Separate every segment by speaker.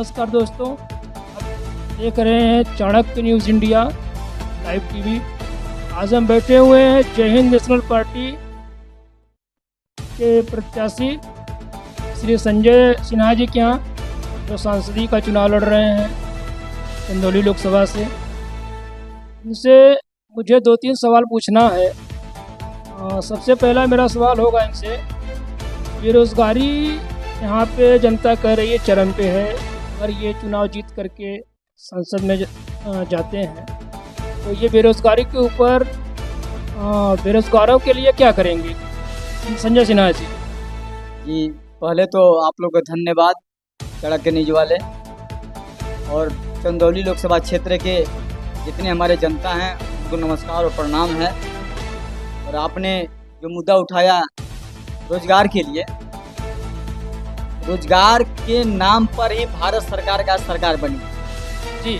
Speaker 1: नमस्कार दोस्तों, आप देख रहे हैं Chanakya news India live TV. आज हम बैठे हुए हैं जय हिंद नेशनल पार्टी के प्रत्याशी श्री संजय सिन्हा जी के यहाँ, जो सांसदीय का चुनाव लड़ रहे हैं चंदौली लोकसभा से। इनसे मुझे 2-3 सवाल पूछना है। सबसे पहला मेरा सवाल होगा इनसे, बेरोज़गारी यहाँ पे जनता कह रही है चरम पे है। अगर ये चुनाव जीत करके संसद में जाते हैं तो ये बेरोज़गारी के ऊपर बेरोज़गारों के लिए क्या करेंगे? संजय सिन्हा जी।
Speaker 2: जी, पहले तो आप लोग को धन्यवाद चाणक्य न्यूज़ वाले, और चंदौली लोकसभा क्षेत्र के जितने हमारे जनता हैं उनको नमस्कार और प्रणाम है। और आपने जो मुद्दा उठाया रोजगार के लिए, रोजगार के नाम पर ही भारत सरकार का सरकार बनी
Speaker 1: जी,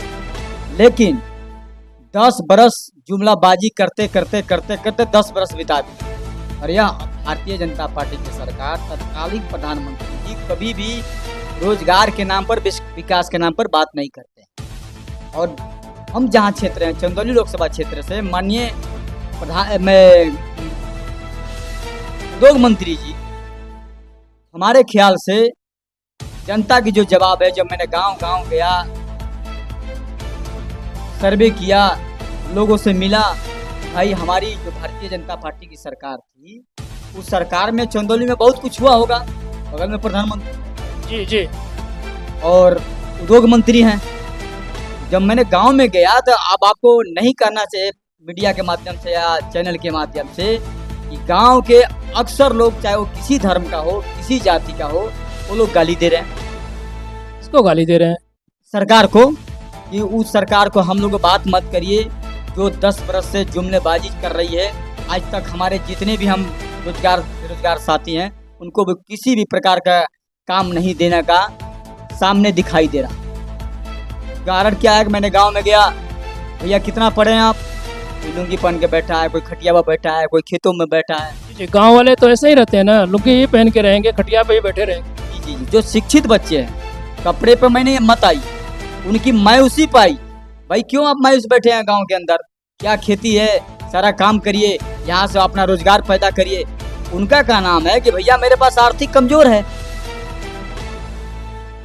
Speaker 2: लेकिन 10 बरस जुमलाबाजी करते करते करते करते 10 बरस बिता दी। और यह भारतीय जनता पार्टी की सरकार, तत्कालीन प्रधानमंत्री जी कभी भी रोजगार के नाम पर, विकास के नाम पर बात नहीं करते। और हम जहाँ क्षेत्र हैं चंदौली लोकसभा क्षेत्र से, माननीय उद्योग मंत्री जी, हमारे ख्याल से जनता की जो जवाब है, जब मैंने गांव-गांव गया, सर्वे किया, लोगों से मिला, भाई हमारी जो भारतीय जनता पार्टी की सरकार थी, उस सरकार में चंदौली में बहुत कुछ हुआ होगा। बगल में प्रधानमंत्री जी और उद्योग मंत्री हैं। जब मैंने गांव में गया तो अब आपको नहीं करना चाहिए मीडिया के माध्यम से या चैनल के माध्यम से, कि गांव के अक्सर लोग, चाहे वो किसी धर्म का हो, किसी जाति का हो, वो लोग गाली दे रहे हैं।
Speaker 1: इसको गाली दे रहे हैं
Speaker 2: सरकार को, कि उस सरकार को हम लोग बात मत करिए जो 10 बरस से जुमलेबाजी कर रही है। आज तक हमारे जितने भी हम बेरोजगार साथी हैं उनको भी किसी भी प्रकार का काम नहीं देने का सामने दिखाई दे रहा। कारण क्या है कि मैंने गांव में गया, भैया कितना पढ़े हैं आप? कोई लुंगी पहन के बैठा है, कोई खटिया पर बैठा है, कोई खेतों में बैठा है।
Speaker 1: जी, गांव वाले तो ऐसे ही रहते हैं ना, लुंगी ही पहन के रहेंगे, खटिया पे ही बैठे रहेंगे।
Speaker 2: जी जी, जो शिक्षित बच्चे हैं, कपड़े पे मैंने मत आई, उनकी मायूसी पाई। भाई क्यों आप मायूस बैठे हैं गांव के अंदर? क्या खेती है, सारा काम करिए, यहाँ से अपना रोजगार पैदा करिए। उनका क्या नाम है कि भैया मेरे पास आर्थिक कमजोर है,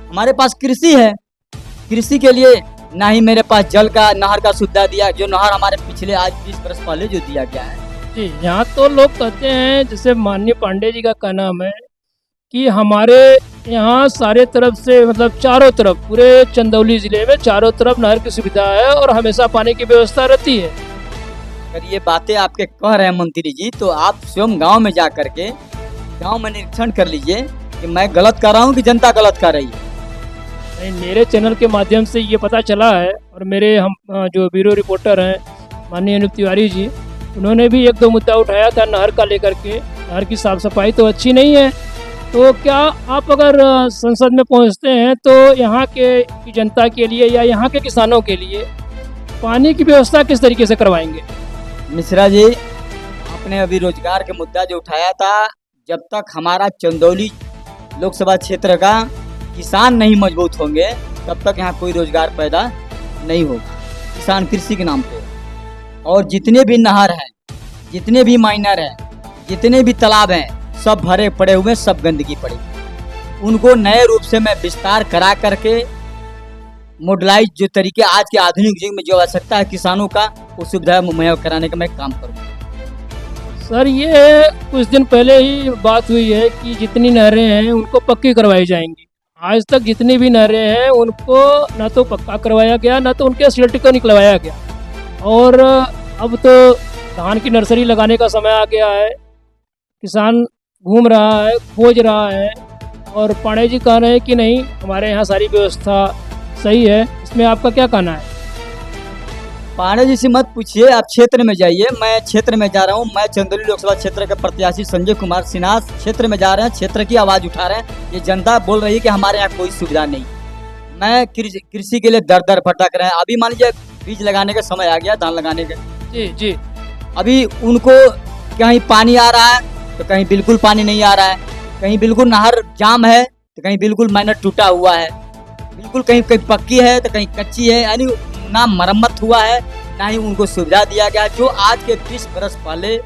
Speaker 2: हमारे पास कृषि है, कृषि के लिए ना ही मेरे पास जल का, नहर का सुविधा दिया, जो नहर हमारे पिछले आज 20 वर्ष पहले जो दिया गया है।
Speaker 1: जी, यहाँ तो लोग कहते हैं, जैसे माननीय पांडे जी का कहना है कि हमारे यहाँ सारे तरफ से, मतलब चारों तरफ, पूरे चंदौली जिले में चारों तरफ नहर की सुविधा है और हमेशा पानी की व्यवस्था रहती है।
Speaker 2: अगर ये बातें आपके कह रहे हैं मंत्री जी, तो आप स्वयं गांव में जा करके गांव में निरीक्षण कर लीजिए कि मैं गलत कर रहा हूँ कि जनता गलत कर रही है।
Speaker 1: नहीं, मेरे चैनल के माध्यम से ये पता चला है, और मेरे हम जो ब्यूरो रिपोर्टर हैं माननीय अनूप तिवारी जी, उन्होंने भी 1-2 मुद्दा उठाया था नहर का लेकर के। नहर की साफ सफाई तो अच्छी नहीं है, तो क्या आप अगर संसद में पहुंचते हैं तो यहाँ के जनता के लिए या यहाँ के किसानों के लिए पानी की व्यवस्था किस तरीके से करवाएंगे?
Speaker 2: मिश्रा जी, आपने अभी रोजगार के मुद्दा जो उठाया था, जब तक हमारा चंदौली लोकसभा क्षेत्र का किसान नहीं मजबूत होंगे तब तक यहाँ कोई रोजगार पैदा नहीं होगा। किसान कृषि के नाम पे, और जितने भी नहर हैं, जितने भी माइनर हैं, जितने भी तालाब हैं, सब भरे पड़े हुए, सब गंदगी पड़ी। उनको नए रूप से मैं विस्तार करा करके मॉडलाइज जो तरीके आज के आधुनिक युग में जो आवश्यकता है किसानों का, वो सुविधा मुहैया कराने का मैं काम करूँगा।
Speaker 1: सर, ये कुछ दिन पहले ही बात हुई है कि जितनी नहरें हैं उनको पक्की करवाई जाएंगी। आज तक जितनी भी नहरें हैं उनको ना तो पक्का करवाया गया, ना तो उनके सिल्ट निकलवाया गया। और अब तो धान की नर्सरी लगाने का समय आ गया है, किसान घूम रहा है, खोज रहा है, और पांडे जी कह रहे हैं कि नहीं, हमारे यहाँ सारी व्यवस्था सही है। इसमें आपका क्या कहना है?
Speaker 2: पांडे जी से मत पूछिए, आप क्षेत्र में जाइए। मैं क्षेत्र में जा रहा हूँ, मैं चंदौली लोकसभा क्षेत्र के प्रत्याशी संजय कुमार सिन्हा क्षेत्र में जा रहे हैं, क्षेत्र की आवाज़ उठा रहे हैं। ये जनता बोल रही है कि हमारे यहाँ कोई सुविधा नहीं। मैं कृषि के लिए दर भटक रहे हैं। अभी मान लीजिए बीज लगाने का समय आ गया, धान लगाने का।
Speaker 1: जी जी,
Speaker 2: अभी उनको कहीं पानी आ रहा है तो कहीं बिल्कुल पानी नहीं आ रहा है, कहीं बिल्कुल नहर जाम है तो कहीं बिल्कुल माइनर टूटा हुआ है। बिल्कुल कहीं कहीं पक्की है तो कहीं कच्ची है, यानी ना मरम्मत हुआ है ना ही उनको सुविधा दिया गया। जो आज के 20 बरस पहले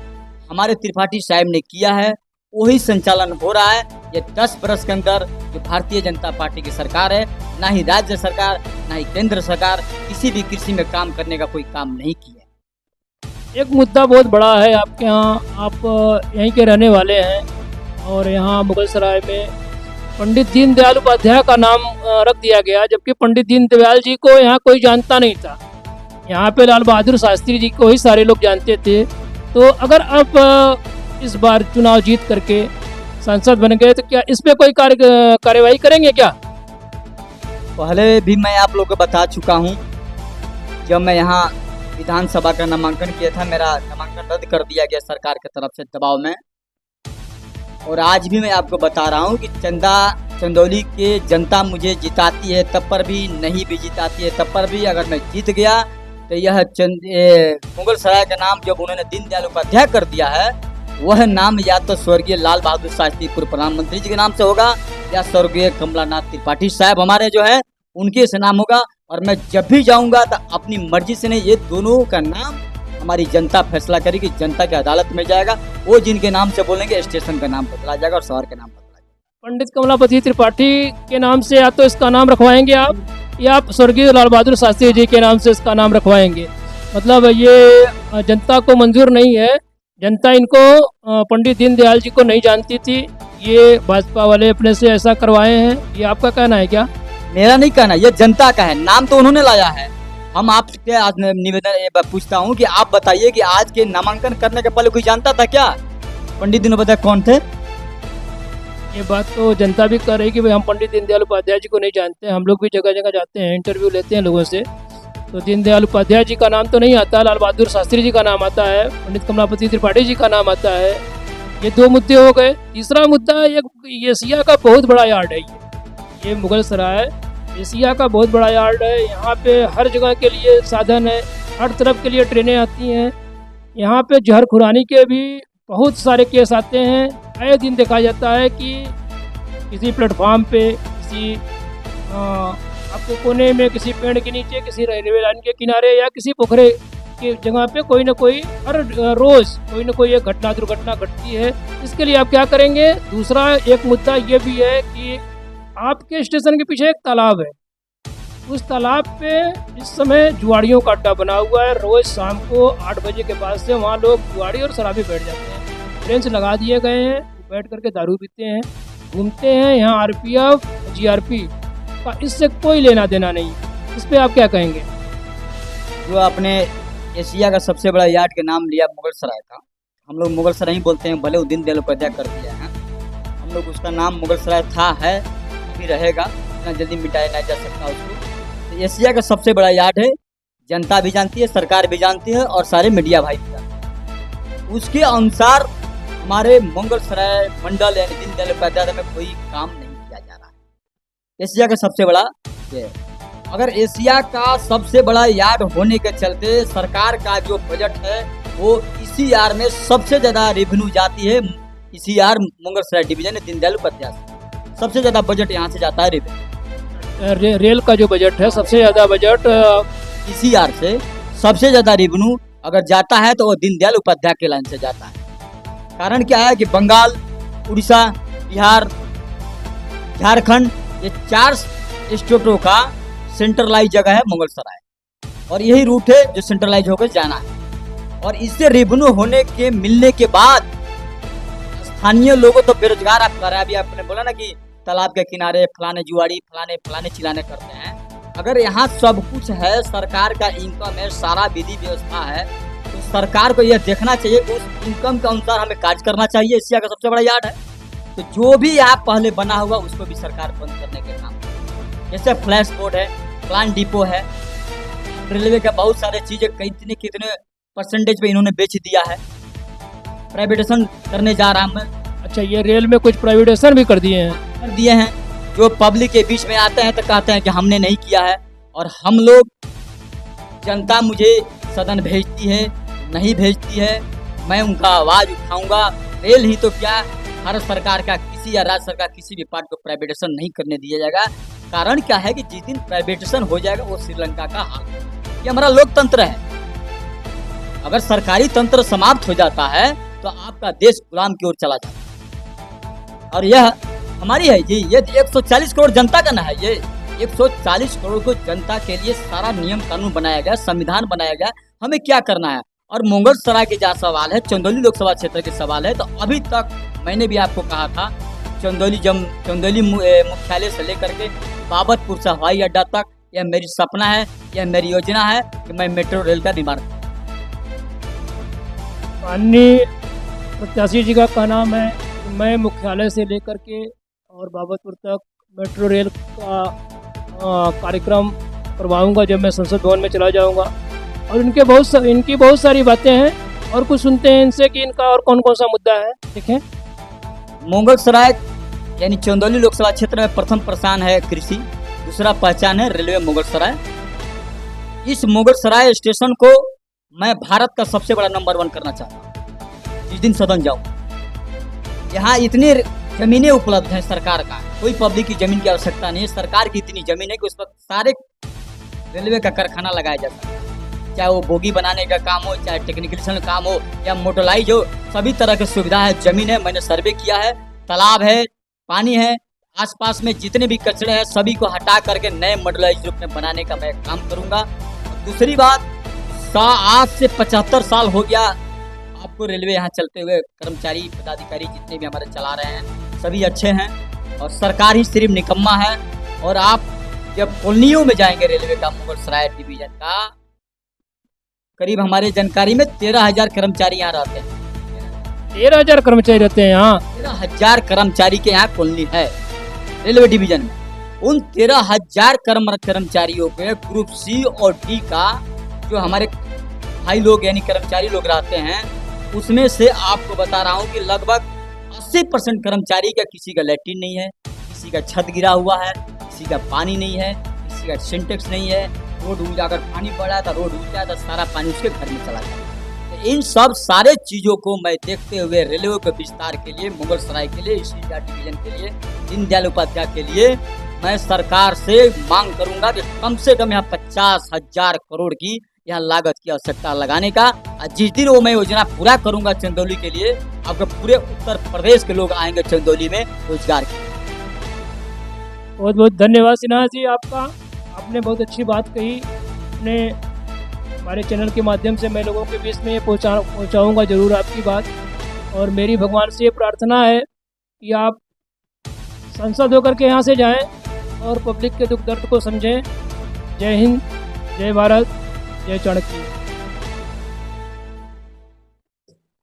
Speaker 2: हमारे त्रिपाठी साहब ने किया है वही संचालन हो रहा है। ये 10 बरस के अंदर जो भारतीय जनता पार्टी की सरकार है, ना ही राज्य सरकार ना ही केंद्र सरकार किसी भी कृषि में काम करने का कोई काम नहीं किया।
Speaker 1: एक मुद्दा बहुत बड़ा है आपके यहाँ, आप यहीं के रहने वाले हैं और यहाँ मुगल सराय में पंडित दीनदयाल उपाध्याय का नाम रख दिया गया, जबकि पंडित दीनदयाल जी को यहाँ कोई जानता नहीं था। यहाँ पे लाल बहादुर शास्त्री जी को ही सारे लोग जानते थे। तो अगर आप इस बार चुनाव जीत करके सांसद बन गए तो क्या इस पे कोई कार्यवाही करेंगे क्या?
Speaker 2: पहले भी मैं आप लोग को बता चुका हूँ, जब मैं यहाँ विधानसभा का नामांकन किया था, मेरा नामांकन रद्द कर दिया गया सरकार की तरफ से दबाव में। और आज भी मैं आपको बता रहा हूँ कि चंदौली के जनता मुझे जिताती है तब पर भी, नहीं भी जिताती है तब पर भी, अगर मैं जीत गया तो यह मुगल सराय का नाम जब उन्होंने दीनदयाल उपाध्याय कर दिया है, वह नाम या तो स्वर्गीय लाल बहादुर शास्त्री पूर्व प्रधानमंत्री जी के नाम से होगा या स्वर्गीय कमलानाथ त्रिपाठी साहब हमारे जो है उनके से नाम होगा। और मैं जब भी जाऊंगा तो अपनी मर्जी से नहीं, ये दोनों का नाम हमारी जनता फैसला करेगी, जनता की अदालत में जाएगा। वो जिनके नाम से बोलेंगे स्टेशन का नाम बदला जाएगा और शहर का नाम बदला जाएगा।
Speaker 1: पंडित कमलापति त्रिपाठी के नाम से या तो इसका नाम रखवाएंगे आप, या आप स्वर्गीय लाल बहादुर शास्त्री जी के नाम से इसका नाम रखवाएंगे। मतलब ये जनता को मंजूर नहीं है। जनता इनको पंडित दीनदयाल जी को नहीं जानती थी, ये भाजपा वाले अपने से ऐसा करवाए हैं, ये आपका कहना है क्या?
Speaker 2: मेरा नहीं कहना, ये जनता का है, नाम तो उन्होंने लाया है। हम आपसे आज निवेदन पूछता हूँ कि आप बताइए कि आज के नामांकन करने के पहले कोई जानता था क्या पंडित दीनदयाल उपाध्याय कौन थे?
Speaker 1: ये बात तो जनता भी कर रही कि भाई हम पंडित दीनदयाल उपाध्याय जी को नहीं जानते। हम लोग भी जगह जगह जाते हैं, इंटरव्यू लेते हैं लोगों से, तो दीनदयाल उपाध्याय जी का नाम तो नहीं आता, लाल बहादुर शास्त्री जी का नाम आता है, पंडित कमलापति त्रिपाठी जी का नाम आता है। ये दो मुद्दे हो गए। तीसरा मुद्दा ये एशिया का बहुत बड़ा यार्ड है। ये मुगल सराय एशिया का बहुत बड़ा यार्ड है। यहाँ पे हर जगह के लिए साधन है, हर तरफ के लिए ट्रेनें आती हैं। यहाँ पे जहर खुरानी के भी बहुत सारे केस आते हैं। आए दिन देखा जाता है कि किसी प्लेटफॉर्म पे, किसी आपके कोने में, किसी पेड़ के नीचे, किसी रेलवे लाइन के किनारे या किसी पोखरे की जगह पे कोई ना कोई हर रोज़ कोई ना कोई एक दुर्घटना घटती है। इसके लिए आप क्या करेंगे? दूसरा एक मुद्दा ये भी है कि आपके स्टेशन के पीछे एक तालाब है। उस तालाब पे इस समय जुआड़ियों का अड्डा बना हुआ है। रोज़ शाम को 8 बजे के बाद से वहाँ लोग जुआड़ी और शराबी बैठ जाते हैं। बेंच लगा दिए गए हैं, बैठ करके दारू पीते हैं, घूमते हैं। यहाँ RPF GRP का इससे कोई लेना देना नहीं। इस पे आप क्या कहेंगे?
Speaker 2: जो आपने एशिया का सबसे बड़ा यार्ड के नाम लिया मुगल सराय का, हम लोग मुगल सराय ही बोलते हैं, भले वो दीनदयाल उपाध्याय कर दिया है। हम लोग उसका नाम मुगल सराय था, है, भी रहेगा, इतना जल्दी मिटाया नहीं जा सकता उसको। तो एशिया का सबसे बड़ा यार्ड है, जनता भी जानती है, सरकार भी जानती है और सारे मीडिया भाई भी जानते हैं। उसके अनुसार हमारे मुगल सराय मंडल यानी दीनदयाल उपाध्याय में कोई काम नहीं किया जा रहा है। एशिया का सबसे बड़ा ये, अगर एशिया का सबसे बड़ा यार्ड होने के चलते सरकार का जो बजट है वो इसी यार्ड में सबसे ज़्यादा रेवेन्यू जाती है। इसी यार्ड मुगल सराय डिवीजन है दीनदयाल उपाध्याय से सबसे ज़्यादा बजट यहाँ से जाता है रेवेन्यू।
Speaker 1: रेल का जो बजट है सबसे ज़्यादा बजट
Speaker 2: इसी यार्ड से सबसे ज़्यादा रेवेन्यू अगर जाता है तो वो दीनदयाल उपाध्याय के लाइन से जाता है। कारण क्या है कि बंगाल, उड़ीसा, बिहार, झारखंड, ये 4 स्टेटों का सेंट्रलाइज जगह है मुगल सराय, और यही रूट है जो सेंट्रलाइज होकर जाना है। और इससे रेवेन्यू होने के मिलने के बाद स्थानीय लोगों तो बेरोजगार आप कर रहे हैं। अभी आपने बोला ना कि तालाब के किनारे फलाने जुआड़ी फलाने चिलाने करते हैं। अगर यहाँ सब कुछ है, सरकार का इनकम है, सारा विधि व्यवस्था है, तो सरकार को यह देखना चाहिए कि उस इनकम के अनुसार हमें कार्य करना चाहिए। एशिया का सबसे बड़ा यार्ड है, तो जो भी यहाँ पहले बना हुआ उसको भी सरकार बंद करने के काम, जैसे फ्लैश बोर्ड है, प्लान डिपो है, रेलवे का बहुत सारे चीजें कितने परसेंटेज पे इन्होंने बेच दिया है, प्राइवेटेशन करने जा रहा है।
Speaker 1: अच्छा, ये रेल में कुछ प्राइवेटेशन भी कर दिए हैं।
Speaker 2: जो पब्लिक के बीच में आते हैं तो कहते हैं कि हमने नहीं किया है, और हम लोग, जनता मुझे सदन भेजती है, नहीं भेजती है, मैं उनका आवाज़ उठाऊंगा। रेल ही तो क्या, भारत सरकार का किसी या राज्य सरकार किसी भी पार्ट को प्राइवेटेशन नहीं करने दिया जाएगा। कारण क्या है कि जिस दिन प्राइवेटेशन हो जाएगा वो श्रीलंका का हाल है। ये हमारा लोकतंत्र है। अगर सरकारी तंत्र समाप्त हो जाता है तो आपका देश गुलाम की ओर चला जाता है। और यह हमारी है जी, ये 140 करोड़ जनता का ना है। ये 140 करोड़ को जनता के लिए सारा नियम कानून बनाया गया, संविधान बनाया गया। हमें क्या करना है? और मुगलसराय के जहाँ सवाल है, चंदौली लोकसभा क्षेत्र के सवाल है, तो अभी तक मैंने भी आपको कहा था चंदौली मुख्यालय से लेकर के बाबतपुर से हवाई अड्डा तक यह मेरी सपना है, यह मेरी योजना है कि मैं मेट्रो रेल का निर्माण करूं।
Speaker 1: माननीय प्रत्याशी जी का कहना है कि मैं मुख्यालय से लेकर के और बाबतपुर तक मेट्रो रेल का कार्यक्रम करवाऊंगा जब मैं संसद भवन में चला जाऊंगा। और इनकी बहुत सारी बातें हैं और कुछ सुनते हैं इनसे कि इनका और कौन कौन सा मुद्दा है। देखें,
Speaker 2: मुगलसराय यानी चंदौली लोकसभा क्षेत्र में प्रथम पहचान है कृषि, दूसरा पहचान है रेलवे मुगलसराय। इस मुगलसराय स्टेशन को मैं भारत का सबसे बड़ा नंबर 1 करना चाहता हूँ जिस दिन सदन जाऊँ। यहाँ इतनी जमीनें उपलब्ध हैं सरकार का, कोई पब्लिक की जमीन की आवश्यकता नहीं है। सरकार की इतनी जमीन है कि उस पर सारे रेलवे का कारखाना लगाया जा सकता है, चाहे वो बोगी बनाने का काम हो, चाहे टेक्निकल काम हो या मोटरलाइज हो, सभी तरह की सुविधा है। जमीन है, मैंने सर्वे किया है, तालाब है, पानी है, आसपास में जितने भी कचरे हैं सभी को हटा करके नए मॉडलाइज रूप में बनाने का मैं काम करूंगा। दूसरी बात, आज से 75 साल हो गया आपको रेलवे यहाँ चलते हुए। कर्मचारी पदाधिकारी जितने भी हमारे चला रहे हैं सभी अच्छे हैं और सरकार ही सिर्फ निकम्मा है। और आप जब कॉलोनियों में जाएंगे रेलवे का मुगलसराय डिवीजन का, करीब हमारे जानकारी में 13,000 कर्मचारी यहाँ रहते हैं।
Speaker 1: 13,000 कर्मचारी रहते हैं यहाँ।
Speaker 2: 13,000 कर्मचारी के यहाँ कॉलोनी है रेलवे डिवीजन में। उन 13,000 कर्मचारियों के ग्रुप सी और डी का जो हमारे भाई लोग यानी कर्मचारी लोग रहते हैं, उसमें से आपको बता रहा हूँ कि लगभग 80% कर्मचारी का किसी का लैट्रिन नहीं है, किसी का छत गिरा हुआ है, किसी का पानी नहीं है, किसी का सिंटेक्स नहीं है। रोड उल जाकर पानी पड़ा था, रोड उल जाए तो सारा पानी उसके घर में चला जाता। तो इन सब सारे चीज़ों को मैं देखते हुए रेलवे के विस्तार के लिए, मुगलसराय के लिए, इसी डिवीजन के लिए, दीनदयाल उपाध्याय के लिए मैं सरकार से मांग करूंगा कि कम से कम यहाँ 50,000 करोड़ की यहाँ लागत की आवश्यकता लगाने का। जिस दिन वो मैं योजना पूरा करूंगा चंदौली के लिए, आपके पूरे उत्तर प्रदेश के लोग आएंगे चंदौली में रोजगार के।
Speaker 1: बहुत बहुत धन्यवाद सिन्हा जी आपका। आपने बहुत अच्छी बात कही। अपने हमारे चैनल के माध्यम से मैं लोगों के बीच में ये पहुँचाऊँगा ज़रूर आपकी बात। और मेरी भगवान से ये प्रार्थना है कि आप सांसद होकर के यहाँ से जाएं और पब्लिक के दुख दर्द को समझें। जय हिंद, जय भारत, जय चाणक्य।